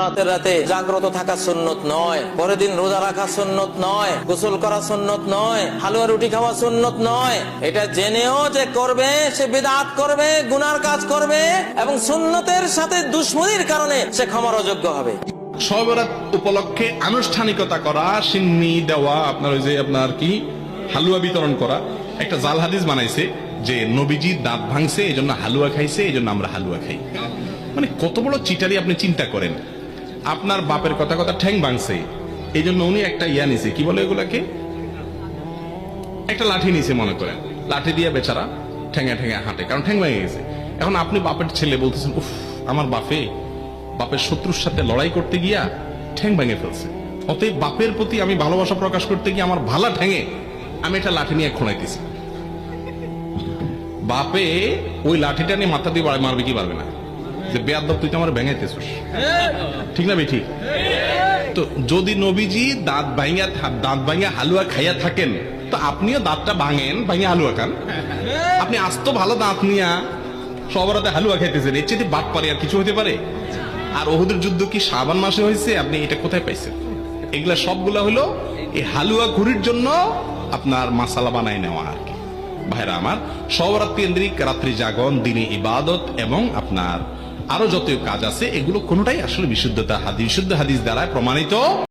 বরাতের রাতে জাগ্রত থাকা সুন্নত নয়, পরের দিন রোজা রাখা সুন্নত নয়, গোসল করা সুন্নত নয়, হালুয়া রুটি খাওয়া সুন্নত নয়। এটা জেনেও যে করবে সে বিদআত করবে, গুনার কাজ করবে এবং সুন্নতের সাথে দুশমনির কারণে সে ক্ষমার অযোগ্য হবে। শবে বরাত উপলক্ষে আনুষ্ঠানিকতা করা, সিন্নি দেওয়া, আপনার ওই যে আপনার কি হালুয়া বিতরণ করা, একটা জাল হাদিস বানাইছে যে নবীজি দাঁত ভাঙছে এই জন্য হালুয়া খাইছে, এই জন্য আমরা হালুয়া খাই। মানে কত বড় চিটারি আপনি চিন্তা করেন। আপনার বাপের কথা কথা ঠ্যাং ভাঙছে এই জন্য উনি একটা ইয়া নিছে, কি বলে এগুলাকে, একটা লাঠি নিছে মনে করেন, লাঠি দিয়ে বেচারা ঠ্যাঙে ঠ্যাঙে হাঁটে, কারণ ঠ্যাং ভেঙে গেছে। এখন আপনি বাপের ছেলে বলতেছেন, উফ আমার বাপের শত্রুর সাথে লড়াই করতে গিয়া ঠ্যাং ভেঙে ফেলছে, অতএব বাপের প্রতি আমি ভালোবাসা প্রকাশ করতে গিয়ে আমার ভালা ঠ্যাঙে আমি একটা লাঠি নিয়ে খোঁড়াইতেছি। বাপে ওই লাঠিটা নিয়ে মাথা দিয়ে মারবে কি পারবে না, যে বেয়াদব তুই তো আমার ভেঙাইতেছিস, ঠিক না ঠিক? তো যদি নবীজি দাঁত ভাঙিয়া হালুয়া খাইয়া থাকেন, তো আপনিও দাঁতটা ভাঙেন, ভাঙিয়া হালুয়া খান। আপনি আস্ত ভালো দাঁত নিয়া সবরাতে হালুয়া খাইতেছেন, এর চেয়ে বাদ পারে আর কিছু হতে পারে? আর ওহুদের যুদ্ধ কি শাবান মাসে হয়েছে? আপনি এটা কোথায় পাইছেন? এগুলা সবগুলা হলো এই হালুয়া ঘুরির জন্য আপনার মাসালা বানাই নেওয়া আর কি। ভাইরা আমার, সবরাত কেন্দ্রিক রাত্রি জাগরণ, দিনে ইবাদত এবং আপনার আরো যত কাজ আছে, এগুলো কোনোটাই আসলে বিশুদ্ধ হাদিস দ্বারা প্রমাণিত